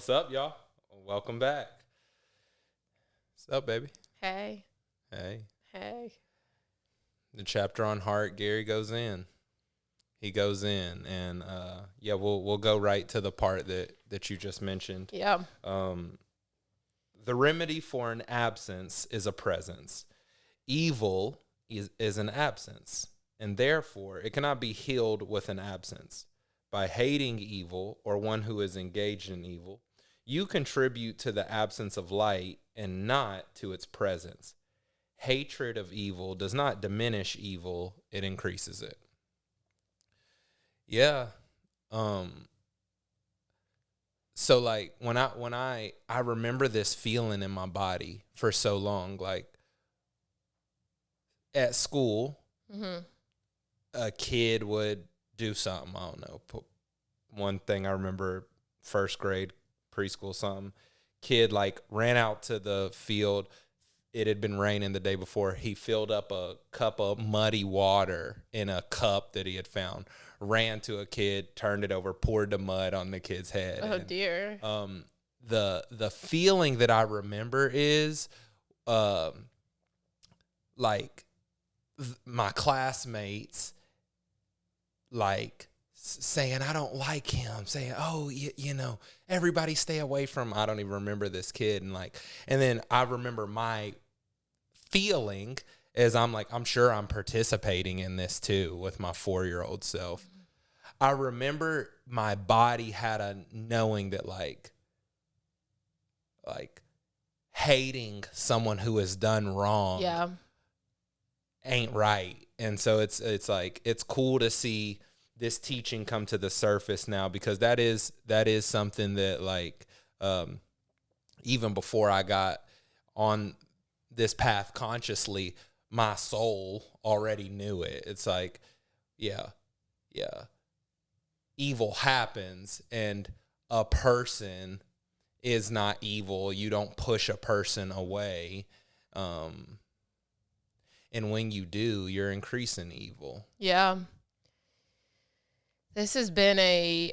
What's up, y'all? Welcome back. What's up, baby? Hey. Hey. Hey. The chapter on heart, Gary goes in. He goes in, and we'll go right to the part that you just mentioned. Yeah. The remedy for an absence is a presence. Evil is an absence, and therefore it cannot be healed with an absence. By hating evil or one who is engaged in evil, you contribute to the absence of light and not to its presence. Hatred of evil does not diminish evil, it increases it. Yeah. So like when I remember this feeling in my body for so long, like at school, a kid would do something, I don't know. One thing I remember, first grade, preschool, something, kid like ran out to the field. It had been raining the day before. He filled up a cup of muddy water in a cup that he had found, ran to a kid, turned it over, poured the mud on the kid's head. Oh, dear. The feeling that I remember is my classmates like saying, I don't like him, saying, oh, you know, everybody stay away from him. I don't even remember this kid. And then I remember my feeling as I'm like, I'm sure I'm participating in this too with my 4-year-old self. I remember my body had a knowing that like hating someone who has done wrong ain't right. And so it's like, it's cool to see this teaching come to the surface now, because that is something that like, even before I got on this path consciously, my soul already knew it. It's like, yeah. Evil happens, and a person is not evil. You don't push a person away. And when you do, you're increasing evil. Yeah. This has been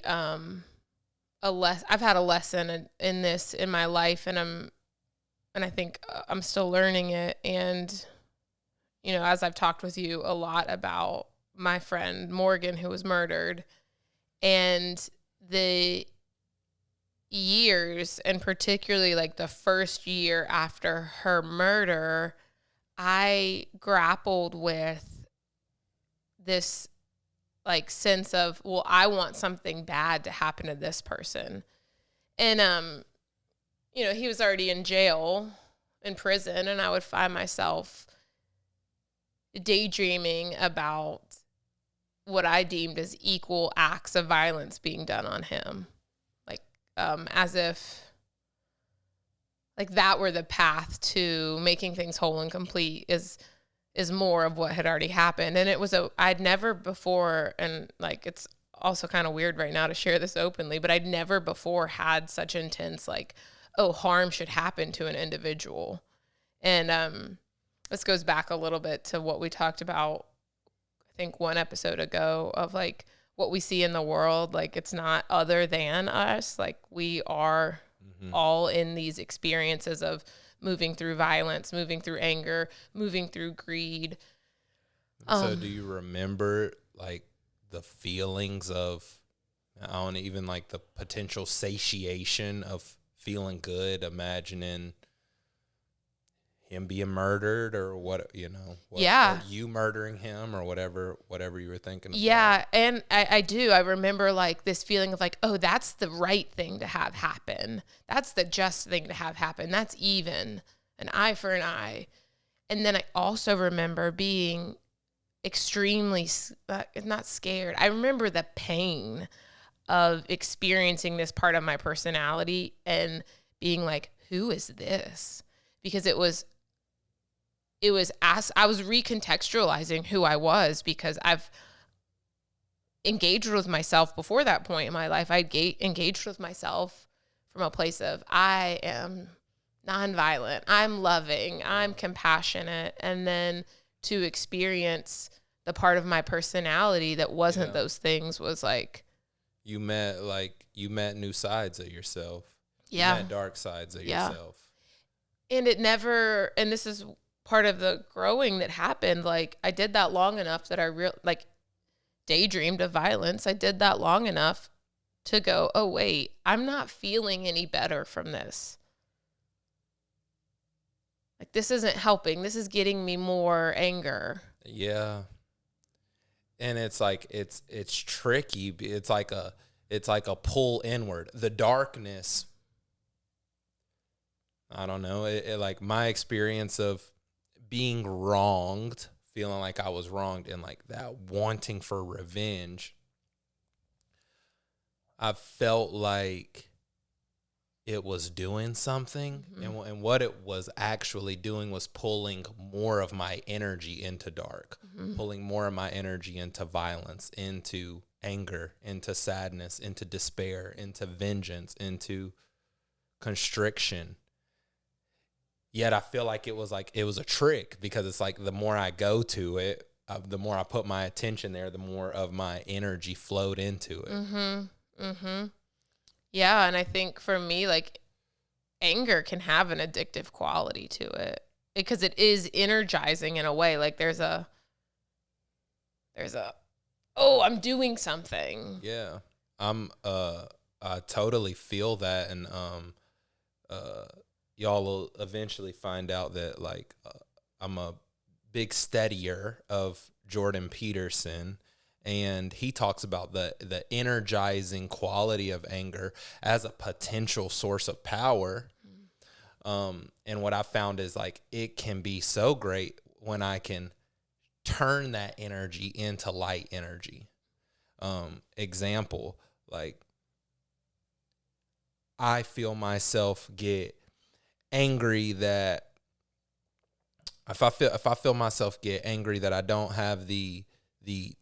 I've had a lesson in this in my life, and I think I'm still learning it. And, you know, as I've talked with you a lot about my friend Morgan, who was murdered, and the years, and particularly like the first year after her murder, I grappled with this like sense of, well, I want something bad to happen to this person. And, you know, he was already in jail, in prison, and I would find myself daydreaming about what I deemed as equal acts of violence being done on him. Like, as if like that were the path to making things whole and complete is more of what had already happened. And it was I'd never before, and like, it's also kind of weird right now to share this openly, but I'd never before had such intense, like, oh, harm should happen to an individual. And this goes back a little bit to what we talked about, I think one episode ago, of like what we see in the world. Like, it's not other than us. Like, we are all in these experiences of moving through violence, moving through anger, moving through greed. So do you remember like the feelings of, I don't even like the potential satiation of feeling good, imagining him being murdered, or what, you know, or you murdering him, or whatever you were thinking about? Yeah, and I do. I remember like this feeling of like, oh, that's the right thing to have happen. That's the just thing to have happen. That's even, an eye for an eye. And then I also remember being extremely, not scared. I remember the pain of experiencing this part of my personality and being like, who is this? Because it was as I was recontextualizing who I was, because I've engaged with myself before that point in my life. I engaged with myself from a place of, I am nonviolent, I'm loving, I'm compassionate. And then to experience the part of my personality that wasn't those things was like, you met new sides of yourself. Yeah. That dark sides of Yeah. yourself. And it never, and this is part of the growing that happened. Like, I did that long enough that like, daydreamed of violence. I did that long enough to go, oh, wait, I'm not feeling any better from this. Like, this isn't helping. This is getting me more anger. Yeah. And it's like, it's tricky. It's like a pull inward. The darkness, I don't know. It like my experience of being wronged, feeling like I was wronged, and like that wanting for revenge, I felt like it was doing something. And what it was actually doing was pulling more of my energy into dark, pulling more of my energy into violence, into anger, into sadness, into despair, into vengeance, into constriction. Yet I feel like it was a trick, because it's like the more I go to it, the more I put my attention there, the more of my energy flowed into it. Yeah, and I think for me, like, anger can have an addictive quality to it, because it is energizing in a way. Like, there's a oh, I'm doing something. Yeah. I totally feel that. And y'all will eventually find out that, like, I'm a big studier of Jordan Peterson, and he talks about the energizing quality of anger as a potential source of power. And what I found is, like, it can be so great when I can turn that energy into light energy. Example, like, I feel myself get angry that if I feel myself get angry that I don't have the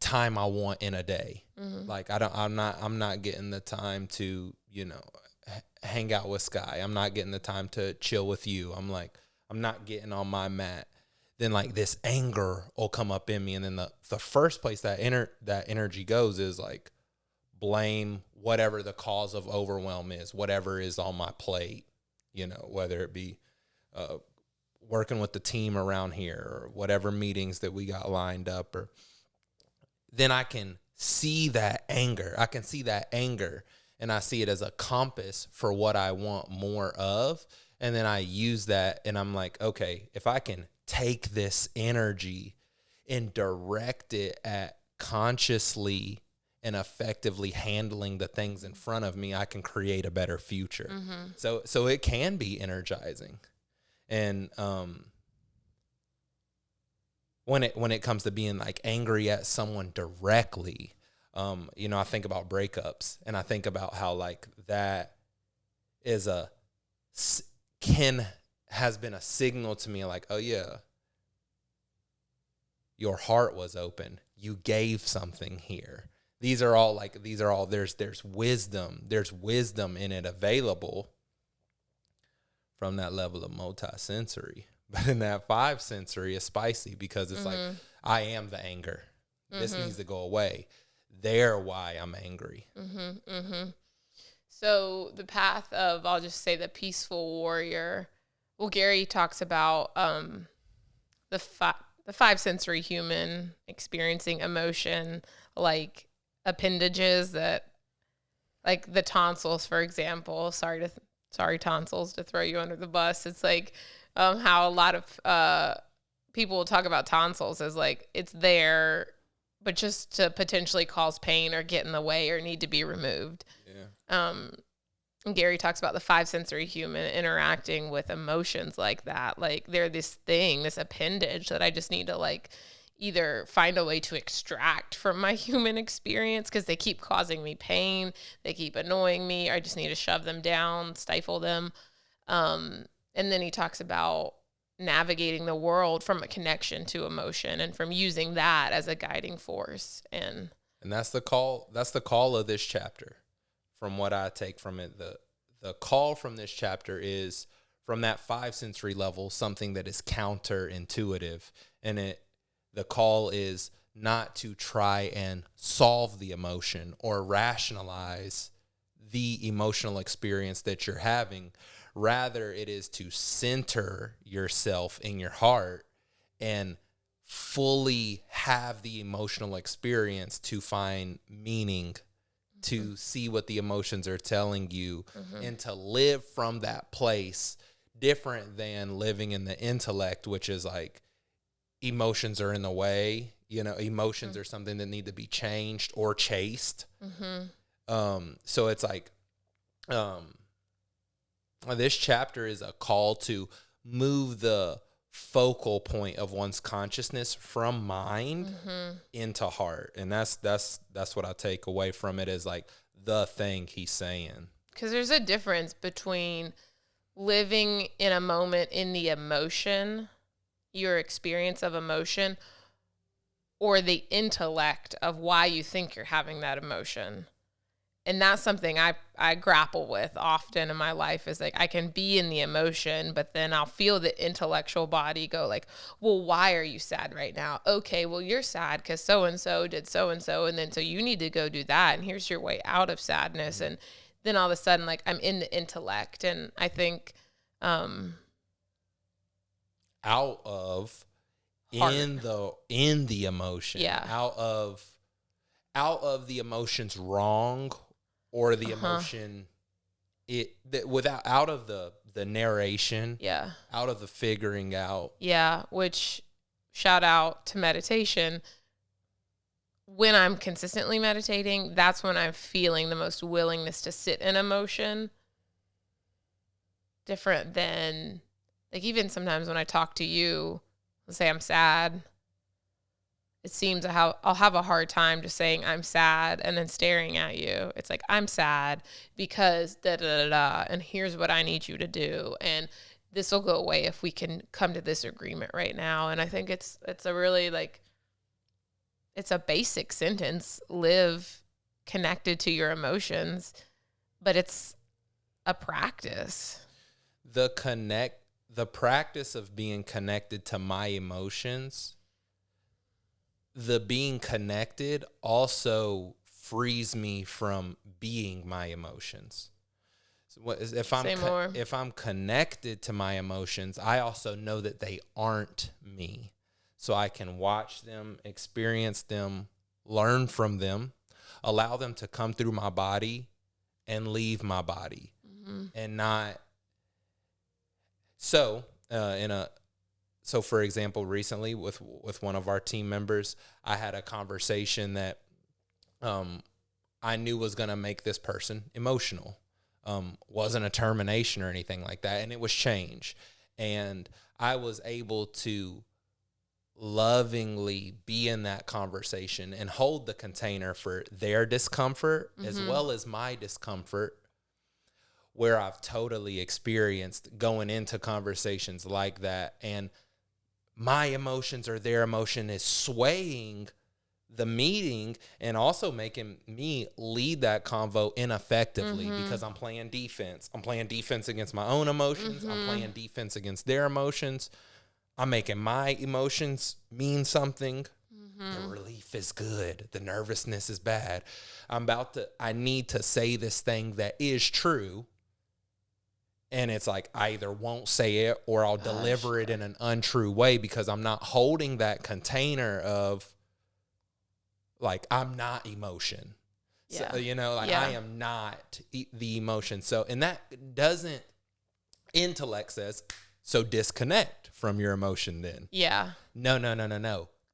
time I want in a day. Like, I'm not getting the time to, hang out with Sky. I'm not getting the time to chill with you. I'm not getting on my mat. Then, like, this anger will come up in me, and then the first place that energy goes is, like, blame whatever the cause of overwhelm is, whatever is on my plate, whether it be working with the team around here, or whatever meetings that we got lined up. Or then I can see that anger. And I see it as a compass for what I want more of. And then I use that, and I'm like, okay, if I can take this energy and direct it at consciously and effectively handling the things in front of me, I can create a better future. So it can be energizing. And when it comes to being, like, angry at someone directly, I think about breakups, and I think about how, like, that is has been a signal to me, like, oh yeah, your heart was open. You gave something here. There's wisdom. There's wisdom in it available from that level of multi-sensory. But in that 5 sensory, it's spicy, because it's like, I am the anger. This needs to go away. They're why I'm angry. So the path of, I'll just say, the peaceful warrior. Well, Gary talks about the 5 sensory human experiencing emotion, like appendages that, like the tonsils, for example. Sorry tonsils, to throw you under the bus. It's like how a lot of people will talk about tonsils as, like, it's there, but just to potentially cause pain or get in the way or need to be removed. Yeah. And Gary talks about the 5 sensory human interacting with emotions like that. Like, they're this appendage that I just need to, like, either find a way to extract from my human experience, because they keep causing me pain, they keep annoying me, I just need to shove them down, stifle them. And then he talks about navigating the world from a connection to emotion, and from using that as a guiding force. And that's the call of this chapter. From what I take from it, the call from this chapter is, from that 5 sensory level, something that is counterintuitive. And the call is not to try and solve the emotion or rationalize the emotional experience that you're having. Rather, it is to center yourself in your heart and fully have the emotional experience to find meaning, to see what the emotions are telling you, and to live from that place, different than living in the intellect, which is like emotions are in the way. Emotions are something that need to be changed or chased. So it's like, this chapter is a call to move the focal point of one's consciousness from mind into heart. And that's what I take away from it, is like the thing he's saying. Because there's a difference between living in a moment in the emotion, your experience of emotion, or the intellect of why you think you're having that emotion. And that's something I grapple with often in my life, is like I can be in the emotion, but then I'll feel the intellectual body go like, well, why are you sad right now? Okay, well, you're sad because so-and-so did so-and-so. And then so you need to go do that. And here's your way out of sadness. And then all of a sudden, like I'm in the intellect. And I think out of heart. in the emotion. Yeah. Out of the emotion's wrong, or the emotion out of the narration. Yeah. Out of the figuring out. Yeah, which, shout out to meditation. When I'm consistently meditating, that's when I'm feeling the most willingness to sit in emotion. Different than, like, even sometimes when I talk to you, let's say I'm sad, it seems I'll have a hard time just saying I'm sad and then staring at you. It's like, I'm sad because da-da-da-da, and here's what I need you to do. And this will go away if we can come to this agreement right now. And I think it's a really, like, it's a basic sentence, live connected to your emotions, but it's a practice. The practice of being connected to my emotions, the being connected also frees me from being my emotions. So if I'm connected to my emotions, I also know that they aren't me. So I can watch them, experience them, learn from them, allow them to come through my body and leave my body, and not. So So, for example, recently with one of our team members, I had a conversation that I knew was going to make this person emotional. Wasn't a termination or anything like that, and it was change. And I was able to lovingly be in that conversation and hold the container for their discomfort as well as my discomfort, where I've totally experienced going into conversations like that, and my emotions or their emotion is swaying the meeting and also making me lead that convo ineffectively because I'm playing defense. I'm playing defense against my own emotions. I'm playing defense against their emotions. I'm making my emotions mean something. The relief is good. The nervousness is bad. I need to say this thing that is true. And it's like, I either won't say it or I'll deliver it in an untrue way because I'm not holding that container of, like, I'm not emotion. Yeah. So, I am not the emotion. So, and that doesn't, intellect says, so disconnect from your emotion then. Yeah. No.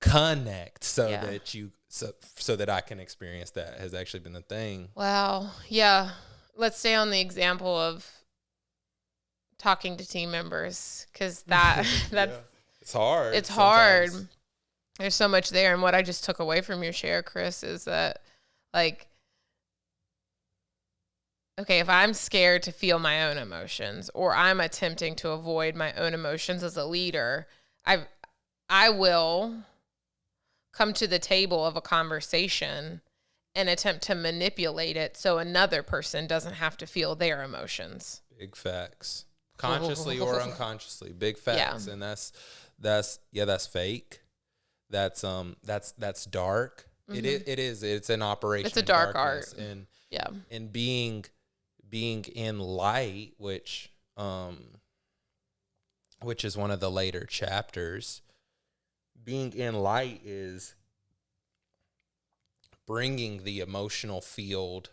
Connect so that I can experience that has actually been the thing. Well, yeah. Let's stay on the example of talking to team members, because that's it's hard. It's hard. There's so much there. And what I just took away from your share, Chris, is that, like, okay, if I'm scared to feel my own emotions, or I'm attempting to avoid my own emotions as a leader, I will come to the table of a conversation and attempt to manipulate it so another person doesn't have to feel their emotions. Big facts. Consciously or unconsciously. Big facts. Yeah. And that's fake. That's dark. It is. It's an operation. It's a dark art. And being being in light, which is one of the later chapters. Being in light is bringing the emotional field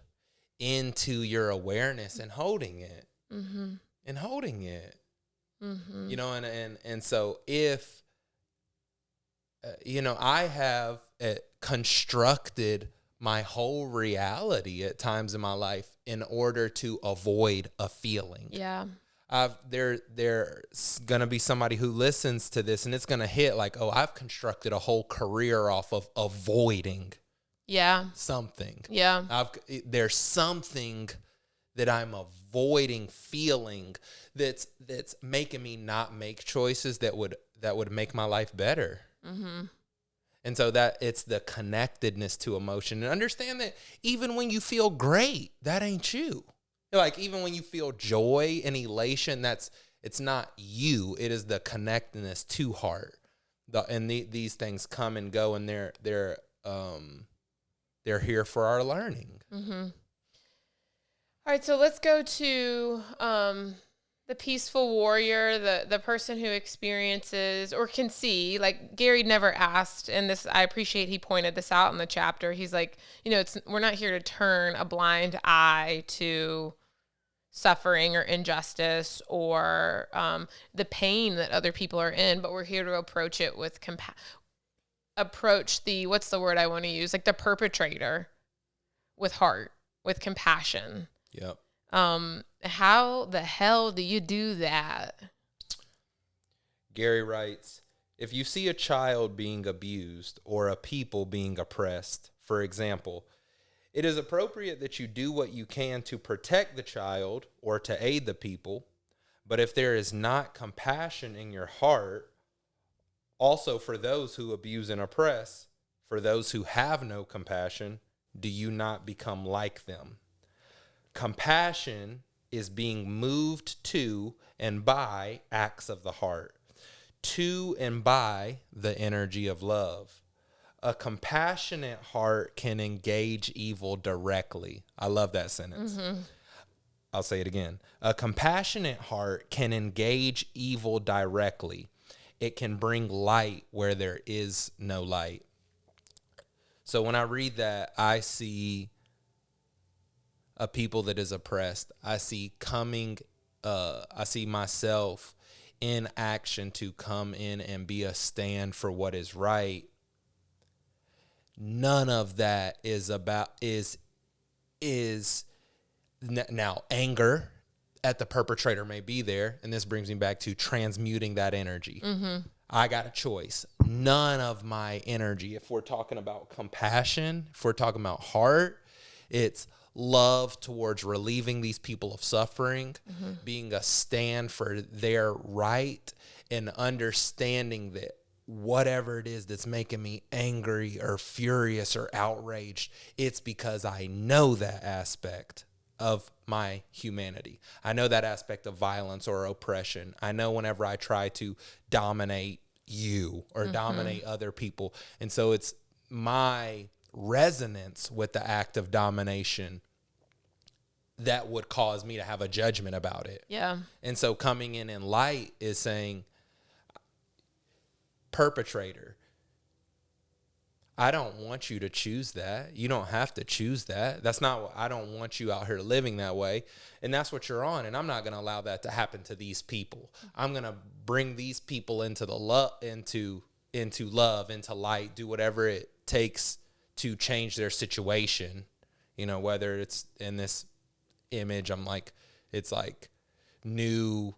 into your awareness and holding it. Mm-hmm. And holding it. Mm-hmm. You know, and so if I have constructed my whole reality at times in my life in order to avoid a feeling. Yeah. There's gonna be somebody who listens to this and it's gonna hit like, oh, I've constructed a whole career off of avoiding something. Yeah. There's something that I'm avoiding feeling that's making me not make choices that would make my life better. Mm-hmm. And so that it's the connectedness to emotion, and understand that even when you feel great, that ain't you. Like even when you feel joy and elation, it's not you. It is the connectedness to heart. These things come and go, and they're here for our learning. Mm-hmm. All right, so let's go to the peaceful warrior, the person who experiences or can see, like Gary never asked, and this, I appreciate he pointed this out in the chapter. He's like, we're not here to turn a blind eye to suffering or injustice or the pain that other people are in, but we're here to approach it with what's the word I want to use? Like the perpetrator with heart, with compassion. Yep. How the hell do you do that? Gary writes, if you see a child being abused or a people being oppressed, for example, it is appropriate that you do what you can to protect the child or to aid the people. But if there is not compassion in your heart, also for those who abuse and oppress, for those who have no compassion, do you not become like them? Compassion is being moved to and by acts of the heart, to and by the energy of love. A compassionate heart can engage evil directly. I love that sentence. Mm-hmm. I'll say it again. A compassionate heart can engage evil directly. It can bring light where there is no light. So when I read that, I see a people that is oppressed. I see myself in action to come in and be a stand for what is right. None of that is now anger at the perpetrator may be there. And this brings me back to transmuting that energy. Mm-hmm. I got a choice. None of my energy, if we're talking about compassion, if we're talking about heart, it's love towards relieving these people of suffering, mm-hmm. being a stand for their right, and understanding that whatever it is that's making me angry or furious or outraged, it's because I know that aspect of my humanity. I know that aspect of violence or oppression. I know whenever I try to dominate you or mm-hmm. dominate other people. And so it's my resonance with the act of domination that would cause me to have a judgment about it. Yeah. And so coming in light is saying, perpetrator, I don't want you to choose that. You don't have to choose that. That's not what, I don't want you out here living that way. And that's what you're on. And I'm not going to allow that to happen to these people. I'm going to bring these people into the love, into love, into light, do whatever it takes to change their situation. Whether it's in this image, it's like new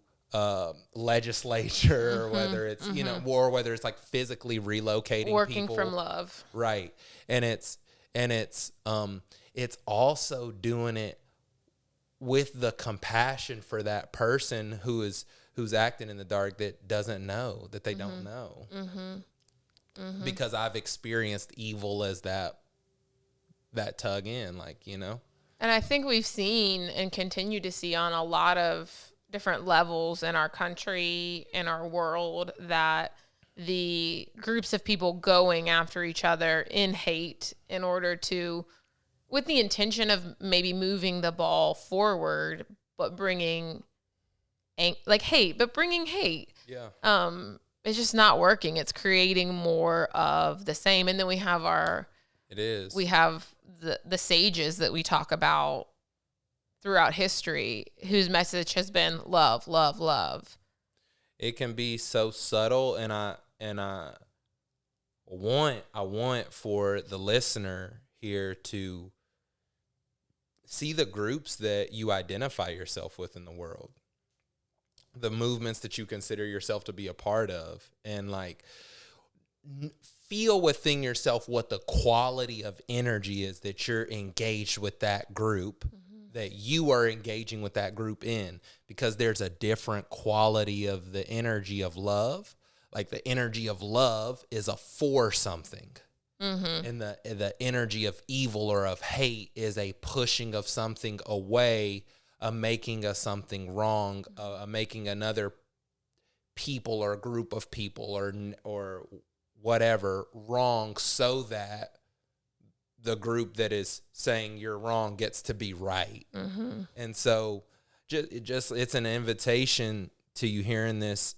legislature, or whether it's mm-hmm. Or whether it's like physically relocating working people from love, right? And it's also doing it with the compassion for that person who's acting in the dark, that doesn't know that they mm-hmm. don't know, mm-hmm. Mm-hmm. because I've experienced evil as that tug in, And I think we've seen and continue to see on a lot of different levels in our country, in our world, that the groups of people going after each other in hate in order to with the intention of maybe moving the ball forward, but bringing bringing hate. Yeah. It's just not working. It's creating more of the same. And then we have we have the sages that we talk about throughout history, whose message has been love, love, love. It can be so subtle, and I want for the listener here to see the groups that you identify yourself with in the world, the movements that you consider yourself to be a part of, and like feel within yourself what the quality of energy is that you're engaged with that group, that you are engaging with that group in, because there's a different quality of the energy of love. Like the energy of love is a for something. And the energy of evil or of hate is a pushing of something away, a making of something wrong, a making another people or a group of people or whatever wrong, so that the group that is saying you're wrong gets to be right. And so it's an invitation to you hearing this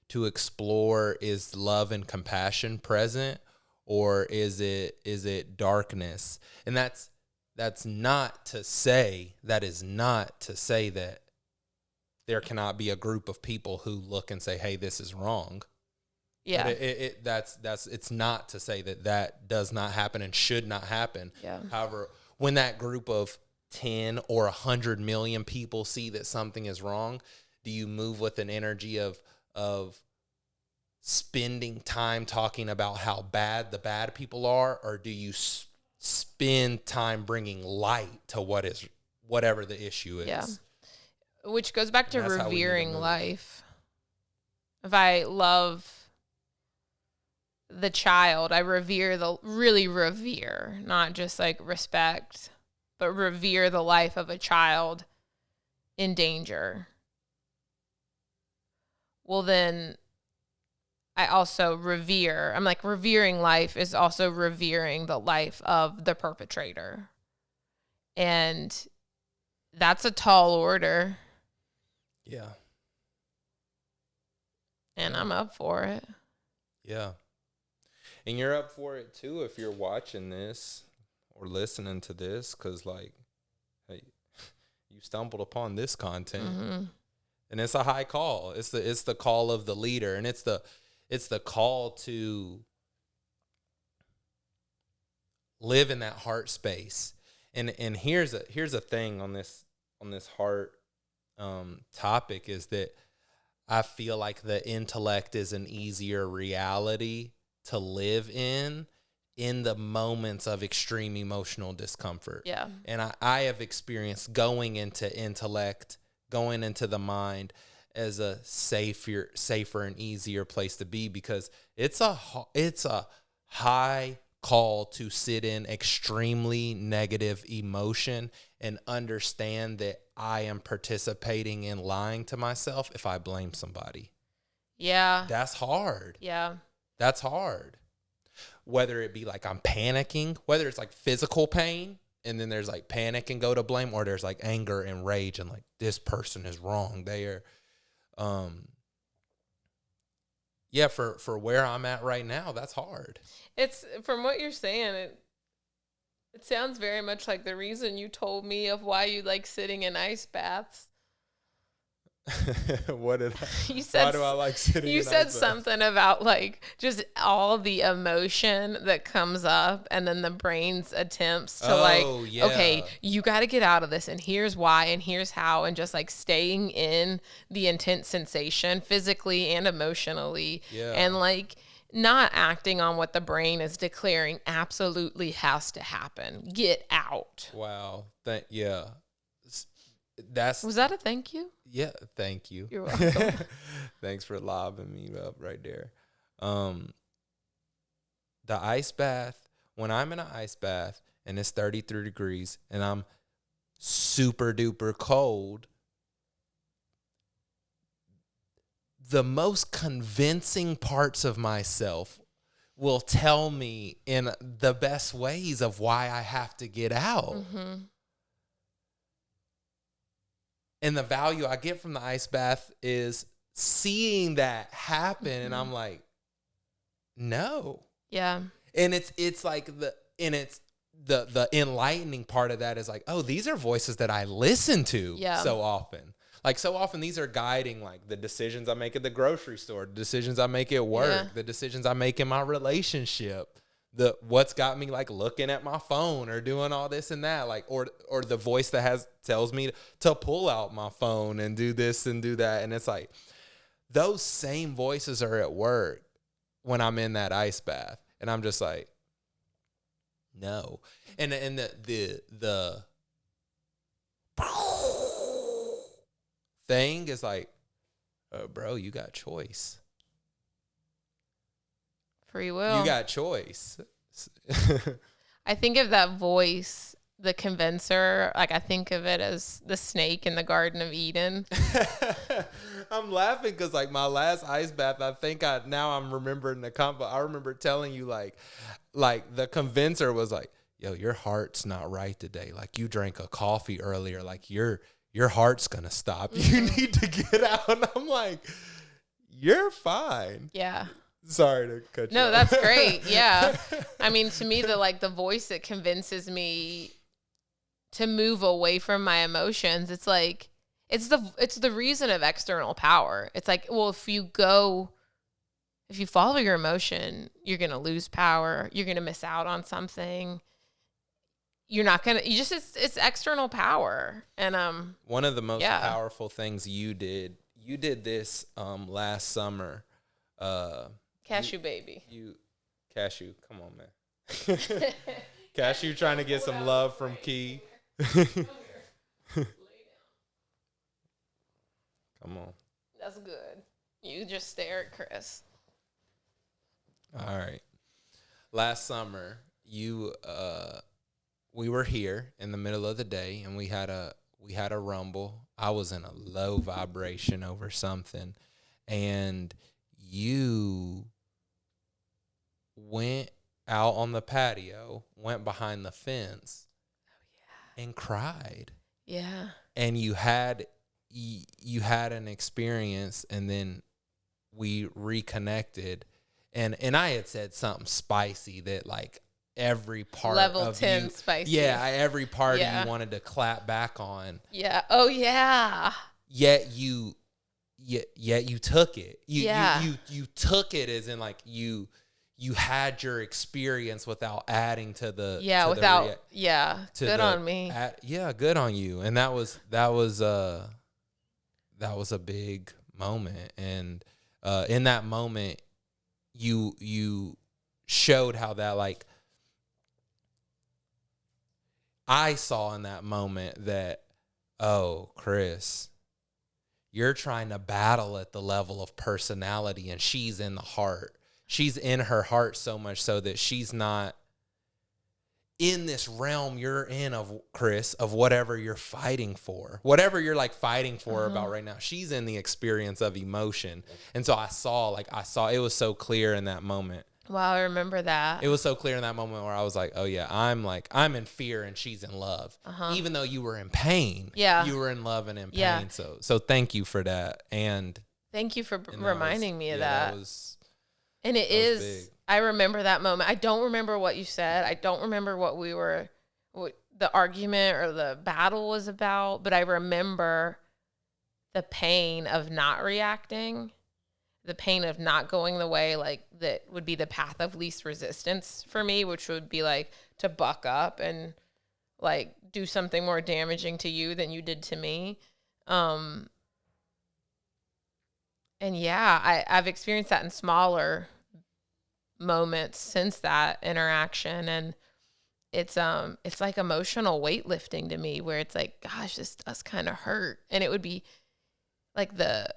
to explore, is love and compassion present, or is it darkness? And that is not to say that there cannot be a group of people who look and say, hey, this is wrong. Yeah. But it's not to say that does not happen and should not happen. Yeah. However, when that group of 10 or 100 million people see that something is wrong, do you move with an energy of spending time talking about how bad the bad people are, or do you spend time bringing light to whatever the issue is? Yeah. Which goes back to revering life. If I love the child, I really revere, not just like respect, but revere the life of a child in danger. Well, then I also revering life is also revering the life of the perpetrator. And that's a tall order. Yeah. And I'm up for it. Yeah. And you're up for it too if you're watching this or listening to this, because like, hey, you stumbled upon this content. And it's a high call. It's the call of the leader, and it's the call to live in that heart space. And here's a thing on this heart topic, is that I feel like the intellect is an easier reality to live in the moments of extreme emotional discomfort. Yeah. And I have experienced going into intellect, going into the mind as a safer and easier place to be, because it's a high call to sit in extremely negative emotion and understand that I am participating in lying to myself if I blame somebody. Yeah. That's hard. Yeah. That's hard. Whether it be like I'm panicking, whether it's like physical pain, and then there's like panic and go to blame, or there's like anger and rage and like, this person is wrong. They are, for where I'm at right now, that's hard. It's, from what you're saying, it sounds very much like the reason you told me of why you like sitting in ice baths. What did you said? Why do I like sitting? You in said ice something about like just all the emotion that comes up, and then the brain's attempts to okay, you got to get out of this, and here's why, and here's how, and just like staying in the intense sensation physically and emotionally, and like not acting on what the brain is declaring absolutely has to happen. Get out. Wow. Was that a thank you? Yeah, thank you. You're welcome. Thanks for lobbing me up right there. The ice bath, when I'm in an ice bath and it's 33 degrees and I'm super duper cold, the most convincing parts of myself will tell me in the best ways of why I have to get out. Mm-hmm. And the value I get from the ice bath is seeing that happen. Mm-hmm. And I'm like, no. Yeah. And it's like the enlightening part of that is like, oh, these are voices that I listen to so often. Like so often these are guiding like the decisions I make at the grocery store, the decisions I make at work, the decisions I make in my relationship, what's got me like looking at my phone or doing all this and that, like or the voice that tells me to pull out my phone and do this and do that. And it's like those same voices are at work when I'm in that ice bath. And I'm just like, no. And the thing is like, bro, you got choice. Free will. You got choice. I think of that voice, the convincer, like I think of it as the snake in the Garden of Eden. I'm laughing because like my last ice bath, I think I'm remembering the combo. I remember telling you like the convincer was like, yo, your heart's not right today. Like you drank a coffee earlier. Like your heart's going to stop. Mm-hmm. You need to get out. And I'm like, you're fine. Yeah. Sorry to cut you off. No, that's great. Yeah. I mean, to me, the voice that convinces me to move away from my emotions, it's like, it's the reason of external power. It's like, well, if you follow your emotion, you're going to lose power. You're going to miss out on something. You're not going to, it's external power. And, one of the most powerful things you did this, last summer, Cashew baby. Cashew, come on, man. Cashew trying to get some love from Key. Come on. That's good. You just stare at Chris. All right. Last summer, we were here in the middle of the day and we had a rumble. I was in a low vibration over something, and you went out on the patio, went behind the fence, and cried. Yeah. And you had an experience, and then we reconnected, and I had said something spicy that like every part level of 10 you, spicy. Yeah, every part of you wanted to clap back on. Yeah. Oh yeah. Yet you took it. You took it as in like you had your experience without adding to the good on me. Good on you. And that was a big moment. And in that moment, you showed how that like I saw in that moment that, oh, Chris, you're trying to battle at the level of personality, and she's in the heart. She's in her heart so much so that she's not in this realm you're in of, Chris, of whatever you're fighting for. Whatever you're like fighting for about right now. She's in the experience of emotion. And so I saw it was so clear in that moment. Wow, I remember that. It was so clear in that moment where I was like, oh yeah, I'm in fear and she's in love. Even though you were in pain. Yeah. You were in love and in pain. Yeah. So thank you for that. And thank you for reminding me of that. And it is big. I remember that moment. I don't remember what you said. I don't remember what the argument or the battle was about, but I remember the pain of not reacting. The pain of not going the way, like, that would be the path of least resistance for me, which would be, like, to buck up and, like, do something more damaging to you than you did to me. And, yeah, I've experienced that in smaller moments since that interaction. And it's like emotional weightlifting to me, where it's like, gosh, this does kind of hurt. And it would be, like, the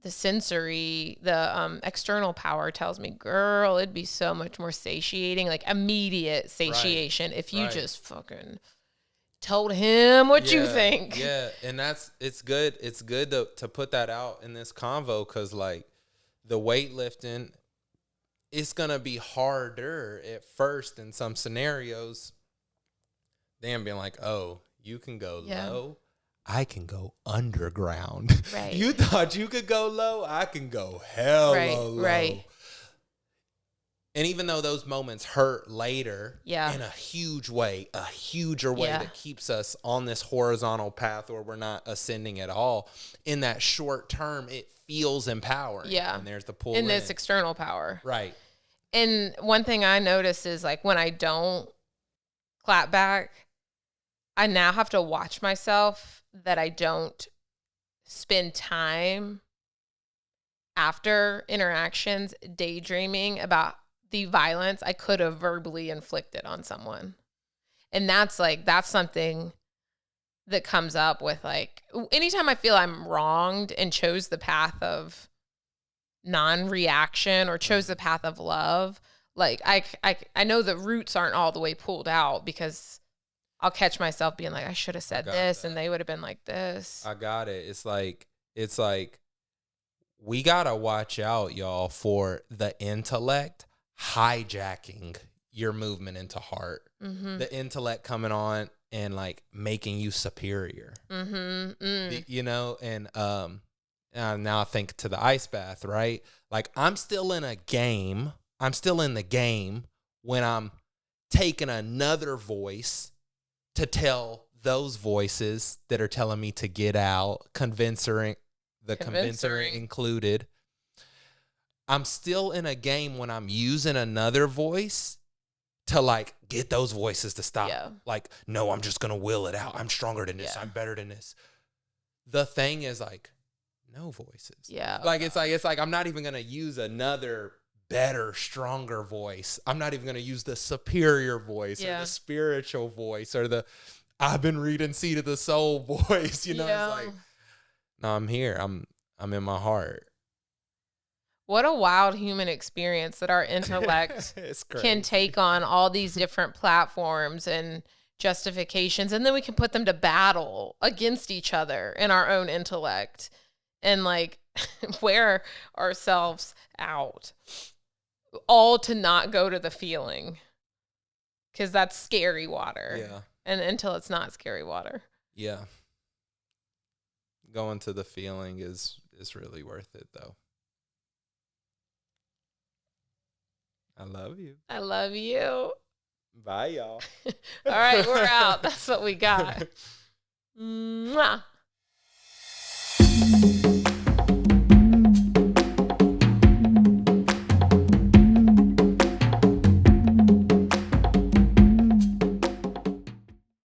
sensory, the external power tells me, girl, it'd be so much more satiating, like immediate satiation, if you just fucking told him what you think. Yeah, and it's good. It's good to put that out in this convo, because like the weightlifting it's going to be harder at first in some scenarios than being like, oh, you can go low. I can go underground. Right. You thought you could go low? I can go hella low. Right. And even though those moments hurt later in a huge way, a huger way that keeps us on this horizontal path where we're not ascending at all, in that short term, it feels empowering. Yeah. And there's the pull in this external power. Right. And one thing I notice is like when I don't clap back, I now have to watch myself that I don't spend time after interactions daydreaming about the violence I could have verbally inflicted on someone. And that's something that comes up with like, anytime I feel I'm wronged and chose the path of non-reaction or chose the path of love, like I know the roots aren't all the way pulled out because I'll catch myself being like, I should have said this and they would have been like this. I got it. It's like we gotta watch out, y'all, for the intellect hijacking your movement into heart. The intellect coming on and like making you superior. You know, and now I think to the ice bath, right? Like I'm still in a game. I'm still in the game when I'm taking another voice to tell those voices that are telling me to get out, convincer included. I'm still in a game when I'm using another voice to like get those voices to stop. Yeah. Like, no, I'm just going to will it out. I'm stronger than this. I'm better than this. The thing is like, no voices. Yeah. Like, it's like, I'm not even going to use another better, stronger voice. I'm not even going to use the superior voice or the spiritual voice or the I've been reading Seed of the Soul voice. You know, it's like, no, I'm here. I'm in my heart. What a wild human experience that our intellect can take on all these different platforms and justifications, and then we can put them to battle against each other in our own intellect and like wear ourselves out, all to not go to the feeling, because that's scary water. Yeah. And until it's not scary water. Yeah. Going to the feeling is really worth it, though. I love you. I love you. Bye, y'all. All right, we're out. That's what we got. Mwah.